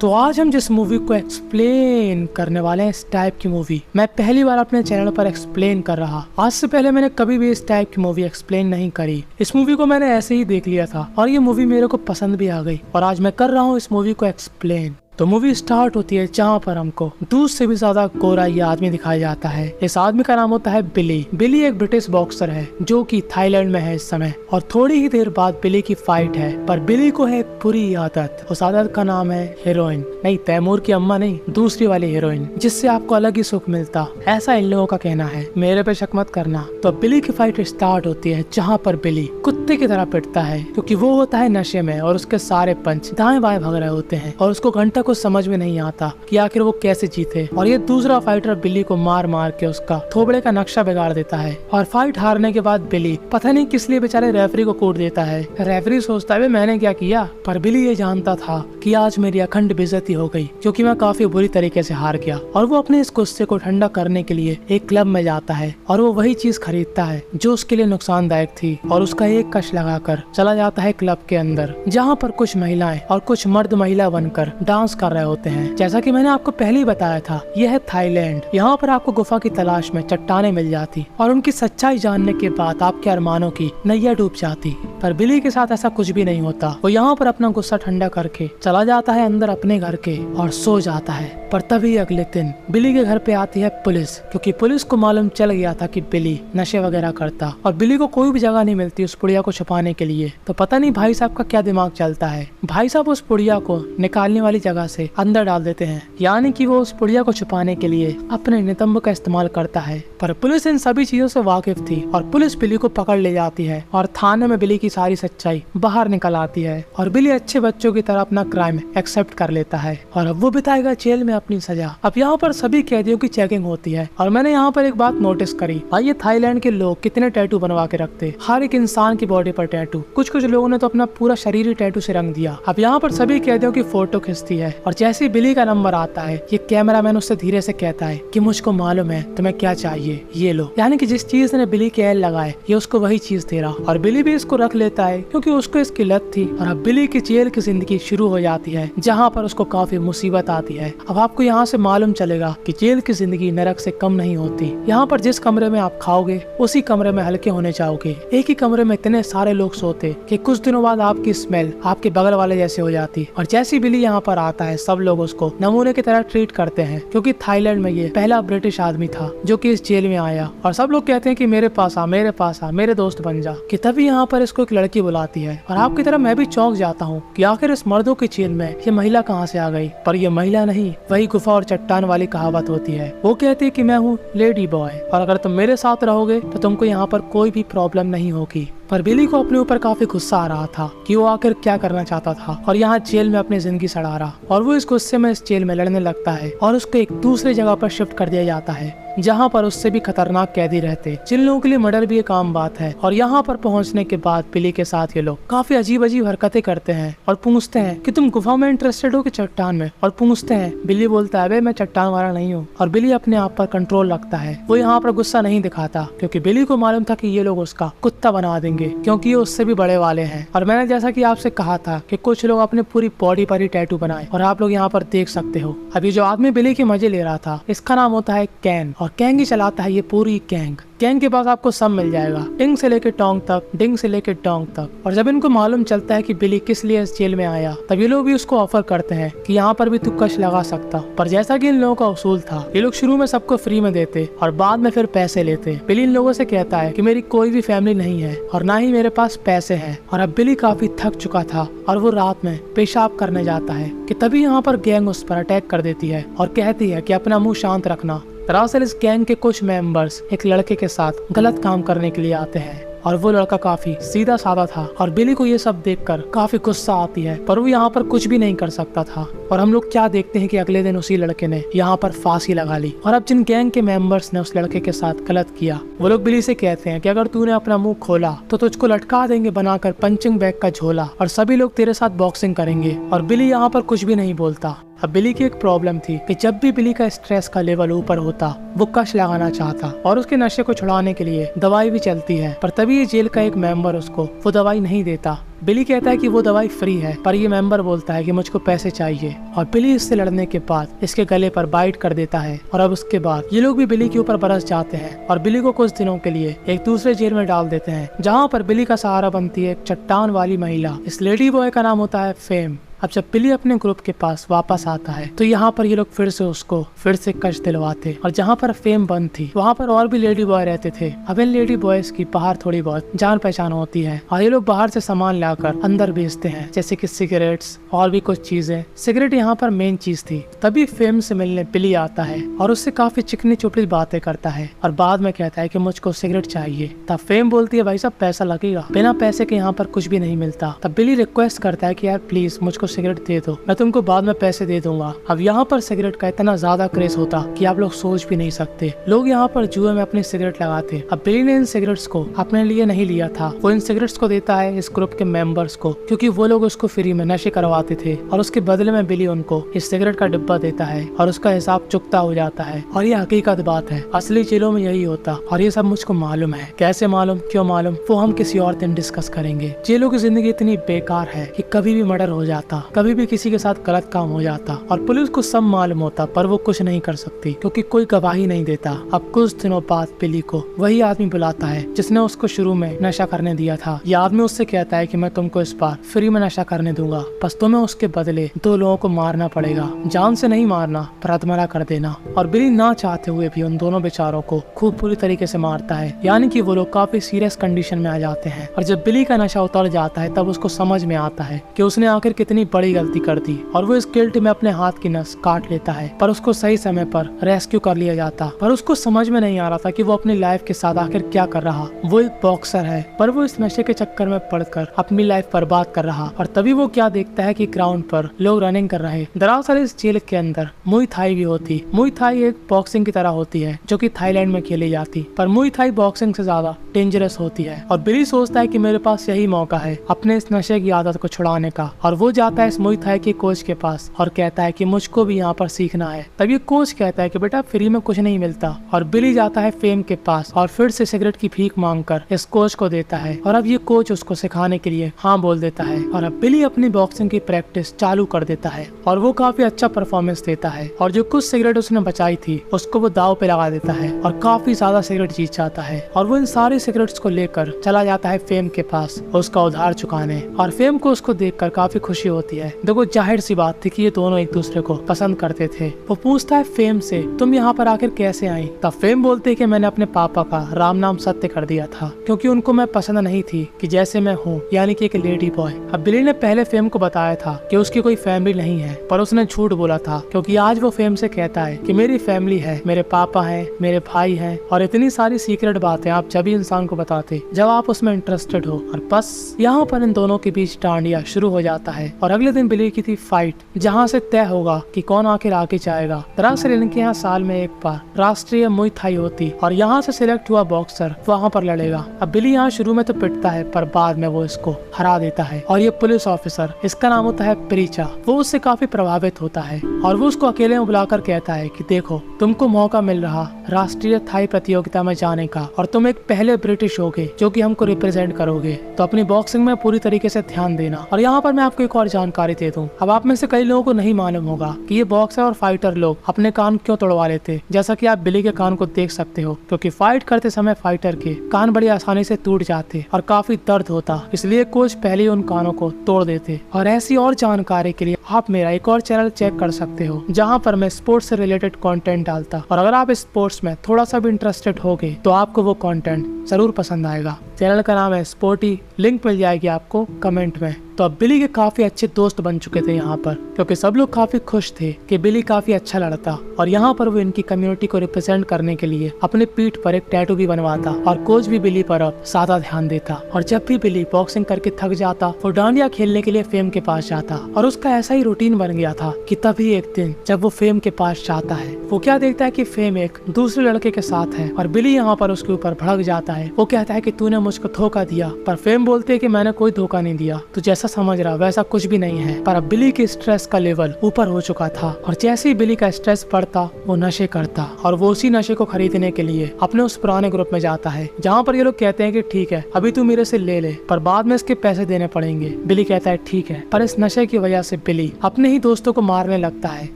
तो आज हम जिस मूवी को एक्सप्लेन करने वाले हैं, इस टाइप की मूवी मैं पहली बार अपने चैनल पर एक्सप्लेन कर रहा। आज से पहले मैंने कभी भी इस टाइप की मूवी एक्सप्लेन नहीं करी। इस मूवी को मैंने ऐसे ही देख लिया था और ये मूवी मेरे को पसंद भी आ गई और आज मैं कर रहा हूँ इस मूवी को एक्सप्लेन। तो मूवी स्टार्ट होती है जहाँ पर हमको दूध से भी ज्यादा गोरा ये आदमी दिखाया जाता है। इस आदमी का नाम होता है बिली। बिली एक ब्रिटिश बॉक्सर है जो कि थाईलैंड में है इस समय और थोड़ी ही देर बाद बिली की फाइट है। पर बिली को है एक बुरी आदत। उस आदत का नाम है हीरोइन। नहीं, तैमूर की अम्मा नहीं, दूसरी वाली हीरोइन जिससे आपको अलग ही सुख मिलता, ऐसा इन लोगों का कहना है। मेरे पे शक मत करना। तो बिली की फाइट स्टार्ट होती है जहाँ पर बिली कुत्ते की तरह पिटता है क्योंकि वो होता है नशे में और उसके सारे पंच दाएं बाएं भाग रहे होते हैं और उसको घंटा कुछ समझ में नहीं आता कि आखिर वो कैसे जीते। और ये दूसरा फाइटर बिली को मार मार के उसका थोबड़े का नक्शा बिगाड़ देता है और फाइट हारने के बाद बिली पता नहीं किस लिए बेचारे रेफरी को कूट देता है। रेफरी सोचता है मैंने क्या किया, पर बिली ये जानता था कि आज मेरी अखंड बेइज्जती हो गई क्योंकि मैं काफी बुरी तरीके से हार गया। और वो अपने इस गुस्से को ठंडा करने के लिए एक क्लब में जाता है और वो वही चीज खरीदता है जो उसके लिए नुकसानदायक थी और उसका एक कश लगाकर चला जाता है क्लब के अंदर जहाँ पर कुछ महिलाएं और कुछ मर्द महिला बनकर डांस कर रहे होते हैं। जैसा कि मैंने आपको पहले ही बताया था, यह है थाईलैंड। यहाँ पर आपको गुफा की तलाश में चट्टानें मिल जाती और उनकी सच्चाई जानने के बाद आपके अरमानों की नैया डूब जाती। पर बिली के साथ ऐसा कुछ भी नहीं होता। वो यहाँ पर अपना गुस्सा ठंडा करके चला जाता है अंदर अपने घर के और सो जाता है। पर तभी अगले दिन बिली के घर पे आती है पुलिस क्योंकि पुलिस को मालूम चल गया था कि बिली नशे वगैरह करता और बिली को कोई भी जगह नहीं मिलती उस पुड़िया को छुपाने के लिए। तो पता नहीं भाई साहब का क्या दिमाग चलता है। भाई साहब उस पुड़िया को निकालने वाली जगह से अंदर डाल देते हैं, यानी कि वो उस पुड़िया को छुपाने के लिए अपने नितंब का इस्तेमाल करता है। पर पुलिस इन सभी चीजों से वाकिफ थी और पुलिस बिली को पकड़ ले जाती है और थाने में बिली की सारी सच्चाई बाहर निकल आती है और बिली अच्छे बच्चों की तरह अपना क्राइम एक्सेप्ट कर लेता है और अब वो बिताएगा जेल में अपनी सजा। अब यहाँ पर सभी कैदियों की चेकिंग होती है और मैंने यहाँ पर एक बात नोटिस करी, भाई ये थाईलैंड के लोग कितने टैटू बनवा के रखते, हर एक इंसान की बॉडी पर टैटू। कुछ कुछ लोगों ने तो अपना पूरा शरीर ही टैटू से रंग दिया। अब यहाँ पर सभी कैदियों की फोटो खिंचती है और जैसे बिली का नंबर आता है ये कैमरामैन उससे धीरे से कहता है कि मुझको मालूम है तुम्हें क्या चाहिए, ये लो। यानी कि जिस चीज ने बिली के एल लगाए ये उसको वही चीज दे रहा और बिली भी इसको रख लेता है क्योंकि उसको इसकी लत थी। और अब बिली की जेल की जिंदगी शुरू हो जाती है जहाँ पर उसको काफी मुसीबत आती है। अब आपको यहाँ से मालूम चलेगा कि जेल की जिंदगी नरक से कम नहीं होती। यहाँ पर जिस कमरे में आप खाओगे उसी कमरे में हल्के होने जाओगे। एक ही कमरे में इतने सारे लोग सोते कि कुछ दिनों बाद आपकी स्मेल आपके बगल वाले जैसे हो जाती। और जैसी बिली यहाँ पर आता है सब लोग उसको नमूने की तरह ट्रीट करते हैं क्योंकि थाईलैंड में ये पहला ब्रिटिश आदमी था जो कि इस जेल में आया और सब लोग कहते हैं कि मेरे पास आ, मेरे पास आ, मेरे दोस्त बन जा। कि तभी यहाँ पर इसको एक लड़की बुलाती है और आपकी तरह मैं भी चौंक जाता हूँ कि आखिर इस मर्दों की जेल में ये महिला कहाँ से आ गई। पर ये महिला नहीं, वही गुफा और चट्टान वाली कहावत होती है। वो कहती है कि मैं हूँ लेडी बॉय और अगर तुम मेरे साथ रहोगे तो तुमको यहाँ पर कोई भी प्रॉब्लम नहीं होगी। पर बिली को अपने ऊपर काफी गुस्सा आ रहा था कि वो आखिर क्या करना चाहता था और यहाँ जेल में अपनी जिंदगी सड़ा रहा और वो इस गुस्से में इस जेल में लड़ने लगता है और उसको एक दूसरी जगह पर शिफ्ट कर दिया जाता है जहाँ पर उससे भी खतरनाक कैदी रहते, जिन लोगों के लिए मर्डर भी एक आम बात है। और यहाँ पर पहुँचने के बाद बिली के साथ ये लोग काफी अजीब अजीब हरकतें करते हैं और पूछते हैं कि तुम गुफा में इंटरेस्टेड हो कि चट्टान में। और पूछते हैं, बिली बोलता है मैं चट्टान वाला नहीं हूँ और बिली अपने आप पर कंट्रोल रखता है। वो यहाँ पर गुस्सा नहीं दिखाता क्योंकि बिली को मालूम था कि ये लोग उसका कुत्ता बना देंगे क्योंकि ये उससे भी बड़े वाले हैं। और मैंने जैसा कि आपसे कहा था कि कुछ लोग अपने पूरी बॉडी पर ही टैटू बनाए और आप लोग यहाँ पर देख सकते हो। अभी जो आदमी बिली के मजे ले रहा था इसका नाम होता है कैन और कैंग ही चलाता है ये पूरी गैंग। गैंग के पास आपको सब मिल जाएगा, डिंग से लेके टोंग तक, डिंग से लेके टोंग तक। और जब इनको मालूम चलता है कि बिली किस लिए इस जेल में आया तब ये लोग भी उसको ऑफर करते हैं कि यहाँ पर भी तू कश लगा सकता। पर जैसा कि इन लोगों का उसूल था ये लोग शुरू में सबको फ्री में देते और बाद में फिर पैसे लेते। बिली इन लोगों से कहता है कि मेरी कोई भी फैमिली नहीं है और ना ही मेरे पास पैसे हैं। और अब बिली काफी थक चुका था और वो रात में पेशाब करने जाता है कि तभी यहाँ पर गैंग उस पर अटैक कर देती है और कहती है कि अपना मुंह शांत रखना। दरअसल इस गैंग के कुछ मेंबर्स एक लड़के के साथ गलत काम करने के लिए आते हैं और वो लड़का काफी सीधा साधा था और बिली को ये सब देखकर काफी गुस्सा आती है पर वो यहाँ पर कुछ भी नहीं कर सकता था। और हम लोग क्या देखते हैं कि अगले दिन उसी लड़के ने यहाँ पर फांसी लगा ली। और अब जिन गैंग के मेंबर्स ने उस लड़के के साथ गलत किया वो लोग बिली से कहते हैं कि अगर तूने अपना मुंह खोला तो तुझको लटका देंगे बनाकर पंचिंग बैग का झोला और सभी लोग तेरे साथ बॉक्सिंग करेंगे। और बिली यहाँ पर कुछ भी नहीं बोलता अब बिली की एक प्रॉब्लम थी कि जब भी बिली का स्ट्रेस का लेवल ऊपर होता वो कश लगाना चाहता और उसके नशे को छुड़ाने के लिए दवाई भी चलती है, पर तभी ये जेल का एक मेंबर उसको वो दवाई नहीं देता। बिली कहता है कि वो दवाई फ्री है, पर ये मेंबर बोलता है कि मुझको पैसे चाहिए और बिली इससे लड़ने के बाद इसके गले पर बाइट कर देता है। और अब उसके बाद ये लोग भी बिली के ऊपर बरस जाते हैं और बिली को कुछ दिनों के लिए एक दूसरे जेल में डाल देते हैं, जहाँ पर बिली का सहारा बनती है एक चट्टान वाली महिला। इस लेडी बॉय का नाम होता है फेम। अब जब बिली अपने ग्रुप के पास वापस आता है तो यहाँ पर ये लोग फिर से उसको कष्ट दिलवाते और जहाँ पर फेम बंद थी वहाँ पर और भी लेडी बॉय रहते थे। अब इन लेडी बॉयज की बाहर थोड़ी बहुत जान पहचान होती है और ये लोग बाहर से सामान लाकर अंदर बेचते हैं, जैसे कि सिगरेट्स और भी कुछ चीजें। सिगरेट यहाँ पर मेन चीज थी। तभी फेम से मिलने बिली आता है और उससे काफी चिकनी चुपड़ी बातें करता है और बाद में कहता है कि मुझको सिगरेट चाहिए। तब फेम बोलती है भाई साहब पैसा लगेगा, बिना पैसे के यहाँ पर कुछ भी नहीं मिलता। तब बिली रिक्वेस्ट करता है कि यार प्लीज मुझको सिगरेट दे दो, मैं तुमको बाद में पैसे दे दूंगा। अब यहाँ पर सिगरेट का इतना ज्यादा क्रेज होता कि आप लोग सोच भी नहीं सकते। लोग यहाँ पर जुए में अपनी सिगरेट लगाते। अब बिली ने इन सिगरेट्स को अपने लिए नहीं लिया था, वो इन सिगरेट्स को देता है इस ग्रुप के मेंबर्स को, क्योंकि वो लोग उसको फ्री में नशे करवाते थे और उसके बदले में बिली उनको इस सिगरेट का डिब्बा देता है और उसका हिसाब चुकता हो जाता है। और ये हकीकत बात है, असली जेलों में यही होता और ये सब मुझको मालूम है। कैसे मालूम, क्यों मालूम, वो हम किसी और दिन डिस्कस करेंगे। जेलों की जिंदगी इतनी बेकार है कि कभी भी मर्डर हो जाता, कभी भी किसी के साथ गलत काम हो जाता और पुलिस को सब मालूम होता, पर वो कुछ नहीं कर सकती क्योंकि कोई गवाही नहीं देता। अब कुछ दिनों बाद बिली को वही आदमी बुलाता है जिसने उसको शुरू में नशा करने दिया था। ये आदमी उससे कहता है कि मैं तुमको इस बार फ्री में नशा करने दूंगा, बस तुम्हें उसके बदले 2 लोगों को मारना पड़ेगा, जान से नहीं मारना पर अधमरा कर देना। और बिली ना चाहते हुए भी उन दोनों बेचारों को खूब बुरी तरीके से मारता है, यानी कि वो लोग काफी सीरियस कंडीशन में आ जाते हैं। और जब बिली का नशा उतर जाता है तब उसको समझ में आता है कि उसने आखिर कितनी बड़ी गलती कर दी और वो इस गिल्ट में अपने हाथ की नस काट लेता है, पर उसको सही समय पर रेस्क्यू कर लिया जाता। पर उसको समझ में नहीं आ रहा था कि वो अपनी लाइफ के साथ आखिर क्या कर रहा। वो एक बॉक्सर है पर वो इस नशे के चक्कर में पड़कर अपनी लाइफ बर्बाद कर रहा। और तभी वो क्या देखता है कि ग्राउंड पर लोग रनिंग कर रहे। दरअसल इस जेल के अंदर मुई थाई भी होती। मुई थाई एक बॉक्सिंग की तरह होती है जो कि थाईलैंड में खेली जाती, पर मुई थाई बॉक्सिंग से ज्यादा डेंजरस होती है। और बिली सोचता है कि मेरे पास यही मौका है अपने इस नशे की आदत को छुड़ाने का, और वो जाता है इस मुई थाई के कोच के पास और कहता है कि मुझको भी यहाँ पर सीखना है। तब ये कोच कहता है कि बेटा फ्री में कुछ नहीं मिलता। और बिली जाता है फेम के पास और फिर से सिगरेट की भीख मांगकर इस कोच को देता है और अब ये कोच उसको सिखाने के लिए हाँ बोल देता है। और अब बिली अपनी बॉक्सिंग की प्रैक्टिस चालू कर देता है और वो काफी अच्छा परफॉर्मेंस देता है और जो कुछ सिगरेट उसने बचाई थी उसको वो दाव पे लगा देता है और काफी ज्यादा सिगरेट जीत जाता है। और वो इन सारी सिगरेट्स को लेकर चला जाता है फेम के पास उसका उधार चुकाने। और फेम को उसको देखकर काफी खुशी होती है। देखो जाहिर सी बात थी कि ये दोनों एक दूसरे को पसंद करते थे। वो पूछता है फेम से तुम यहाँ पर आखिर कैसे आई। तब फेम बोलते है कि मैंने अपने पापा का राम नाम सत्य कर दिया था क्योंकि उनको मैं पसंद नहीं थी कि जैसे मैं हूँ, यानी कि एक लेडी बॉय। अब बिली ने पहले फेम को बताया था कि उसकी कोई फैमिली नहीं है, पर उसने झूठ बोला था क्योंकि आज वो फेम से कहता है कि मेरी फैमिली है, मेरे पापा हैं, मेरे भाई हैं और इतनी सारी सीक्रेट बातें आप जब इंसान को बताते जब आप उसमें इंटरेस्टेड हो। और बस यहाँ पर इन दोनों के बीच डांडिया शुरू हो जाता है और अगले दिन बिली की थी फाइट जहाँ से तय होगा कि कौन आखिर आगे जाएगा। दरअसल इनके यहाँ साल में एक बार राष्ट्रीय मुई थाई होती और यहाँ से सिलेक्ट हुआ बॉक्सर वहाँ पर लड़ेगा। अब बिली यहाँ शुरू में तो पिटता है पर बाद में वो इसको हरा देता है। और ये पुलिस ऑफिसर, इसका नाम होता है प्रीचा, वो उससे काफी प्रभावित होता है और वो उसको अकेले में बुलाकर कहता है कि देखो तुमको मौका मिल रहा राष्ट्रीय थाई प्रतियोगिता में जाने का और तुम एक पहले ब्रिटिश होगे जो कि हमको रिप्रेजेंट करोगे, तो अपनी बॉक्सिंग में पूरी तरीके से ध्यान देना। और यहाँ पर मैं आपको एक और जानकारी दे दूं। अब आप में से कई लोगों को नहीं मालूम होगा कि ये बॉक्सर और फाइटर लोग अपने कान क्यों तोड़वा लेते, जैसा कि आप बिली के कान को देख सकते हो, क्योंकि फाइट करते समय फाइटर के कान बड़ी आसानी से टूट जाते और काफी दर्द होता, इसलिए कोच पहले ही उन कानों को तोड़ देते। और ऐसी और जानकारी के लिए आप मेरा एक और चैनल चेक कर सकते हो जहाँ पर मैं स्पोर्ट्स से रिलेटेड कंटेंट डालता, और अगर आप स्पोर्ट्स में थोड़ा सा भी इंटरेस्टेड होगे तो आपको वो कंटेंट जरूर पसंद आएगा। चैनल का नाम है स्पोर्टी, लिंक मिल जाएगी आपको कमेंट में। तो अब बिली के काफी अच्छे दोस्त बन चुके थे यहाँ पर, क्योंकि सब लोग काफी खुश थे कि बिली काफी अच्छा लड़ता और यहाँ पर वो इनकी कम्युनिटी को रिप्रेजेंट करने के लिए अपने पीठ पर एक टैटू भी बनवाता और कोच भी बिली पर अब ज्यादा ध्यान देता। और जब भी बिली बॉक्सिंग करके थक जाता वो डांडिया खेलने के लिए फेम के पास जाता और उसका ऐसा ही रूटीन बन गया था कि तभी एक दिन जब वो फेम के पास जाता है वो क्या देखता है कि फेम एक दूसरे लड़के के साथ है और बिली यहाँ पर उसके ऊपर भड़क जाता है। वो कहता है कि तूने मुझको धोखा दिया, पर फेम बोलती है कि मैंने कोई धोखा नहीं दिया, तो जैसा समझ रहा वैसा कुछ भी नहीं है। पर अब बिली के स्ट्रेस का लेवल ऊपर हो चुका था और जैसे ही बिली का स्ट्रेस बढ़ता वो नशे करता और वो उसी नशे को खरीदने के लिए अपने उस पुराने ग्रुप में जाता है, जहाँ पर ये लोग कहते हैं कि ठीक है अभी तू मेरे से ले ले पर बाद में इसके पैसे देने पड़ेंगे। बिली कहता है ठीक है, पर इस नशे की वजह से बिली अपने ही दोस्तों को मारने लगता है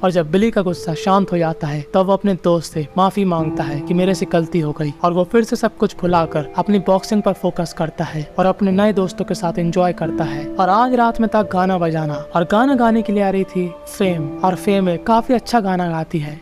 और जब बिली का गुस्सा शांत हो जाता है तब वो अपने दोस्त से माफी मांगता है कि मेरे से गलती हो गई और वो फिर से सब कुछ भुलाकर अपनी बॉक्सिंग पर फोकस करता है और अपने नए दोस्तों के साथ एंजॉय करता है। और आज रात में था गाना बजाना और गाना गाने के लिए आ रही थी फेम और फेम काफी अच्छा गाना गाती है।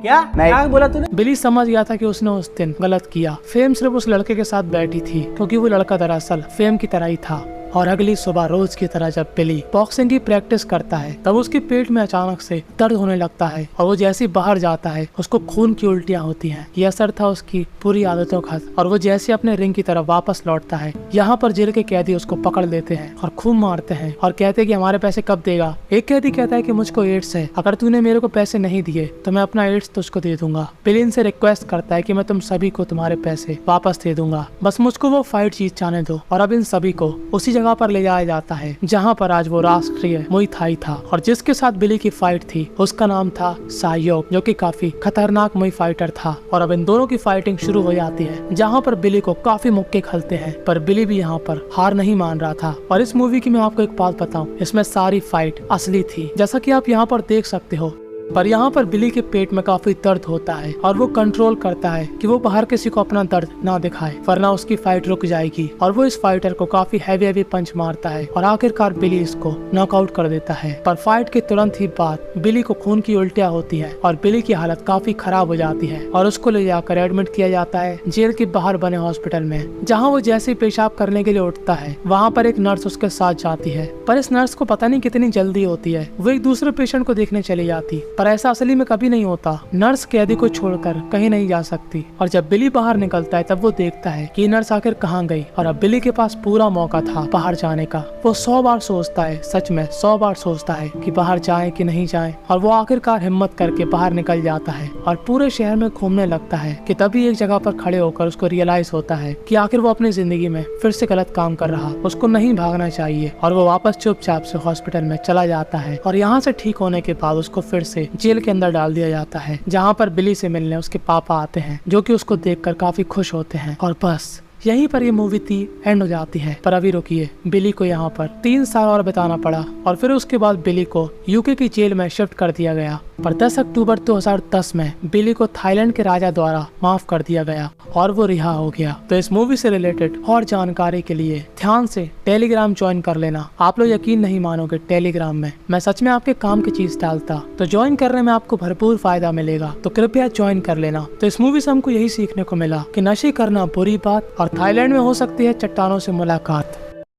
क्या बोला तूने? बिली समझ गया था कि उसने उस दिन गलत किया। फेम सिर्फ उस लड़के के साथ बैठी थी क्योंकि वो लड़का दरअसल फेम की तरह ही था। और अगली सुबह रोज की तरह जब बिली बॉक्सिंग की प्रैक्टिस करता है तब उसके पेट में अचानक से दर्द होने लगता है और वो जैसे ही बाहर जाता है उसको खून की उल्टियां होती हैं। ये असर था उसकी पूरी आदतों का और वो जैसे अपने रिंग की तरफ वापस लौटता है, यहाँ पर जेल के कैदी उसको पकड़ लेते हैं और खूब मारते हैं और कहते हैं कि हमारे पैसे कब देगा। एक कैदी कहता है कि मुझको एड्स है, अगर तूने मेरे को पैसे नहीं दिए तो मैं अपना एड्स तुझको दे दूंगा। बिली इनसे रिक्वेस्ट करता है कि मैं तुम सभी को तुम्हारे पैसे वापस दे दूंगा, बस मुझको वो फाइट जीत जाने दो। और अब इन सभी को उसी जगह पर ले जाया जाता है जहाँ पर आज वो राष्ट्रीय मुई थाई था और जिसके साथ बिली की फाइट थी उसका नाम था सायोक, जो कि काफी खतरनाक मुई फाइटर था। और अब इन दोनों की फाइटिंग शुरू हो जाती है जहाँ पर बिली को काफी मुक्के खलते हैं, पर बिली भी यहाँ पर हार नहीं मान रहा था। और इस मूवी की मैं आपको एक बात बताऊं, इसमें सारी फाइट असली थी जैसा कि आप यहाँ पर देख सकते हो। पर यहाँ पर बिली के पेट में काफी दर्द होता है और वो कंट्रोल करता है कि वो बाहर किसी को अपना दर्द ना दिखाए वरना उसकी फाइट रुक जाएगी। और वो इस फाइटर को काफी हैवी पंच मारता है और आखिरकार बिली इसको नॉकआउट कर देता है। पर फाइट के तुरंत ही बाद बिली को खून की उल्टियां होती है और बिली की हालत काफी खराब हो जाती है और उसको ले जाकर एडमिट किया जाता है जेल के बाहर बने हॉस्पिटल में, जहाँ वो जैसे पेशाब करने के लिए उठता है वहाँ पर एक नर्स उसके साथ जाती है। पर इस नर्स को पता नहीं कितनी जल्दी होती है, वो एक दूसरे पेशेंट को देखने चली जाती, पर ऐसा असली में कभी नहीं होता। नर्स कैदी को छोड़कर कहीं नहीं जा सकती और जब बिली बाहर निकलता है तब वो देखता है कि नर्स आखिर कहाँ गई। और अब बिली के पास पूरा मौका था बाहर जाने का। वो 100 बार सोचता है, सच में 100 बार सोचता है कि बाहर जाए कि नहीं जाए, और वो आखिरकार हिम्मत करके बाहर निकल जाता है और पूरे शहर में घूमने लगता है कि तभी एक जगह पर खड़े होकर उसको रियलाइज होता है कि आखिर वो अपनी जिंदगी में फिर से गलत काम कर रहा, उसको नहीं भागना चाहिए। और वो वापस चुपचाप से हॉस्पिटल में चला जाता है और यहाँ से ठीक होने के बाद उसको फिर से जेल के अंदर डाल दिया जाता है, जहाँ पर बिली से मिलने उसके पापा आते हैं जो कि उसको देखकर काफी खुश होते हैं। और बस यहीं पर ये मूवी थी एंड हो जाती है। पर अभी रुकिए, बिली को यहाँ पर 3 साल और बिताना पड़ा और फिर उसके बाद बिली को यूके की जेल में शिफ्ट कर दिया गया। पर 10 अक्टूबर 2010 में बिली को थाईलैंड के राजा द्वारा माफ कर दिया गया और वो रिहा हो गया। तो इस मूवी से रिलेटेड और जानकारी के लिए ध्यान से टेलीग्राम ज्वाइन कर लेना। आप लोग यकीन नहीं मानोगे, टेलीग्राम में मैं सच में आपके काम की चीज डालता, तो ज्वाइन करने में आपको भरपूर फायदा मिलेगा, तो कृपया ज्वाइन कर लेना। तो इस मूवी से हमको यही सीखने को मिला कि नशे करना बुरी बात और थाईलैंड में हो सकती है चट्टानों से मुलाकात।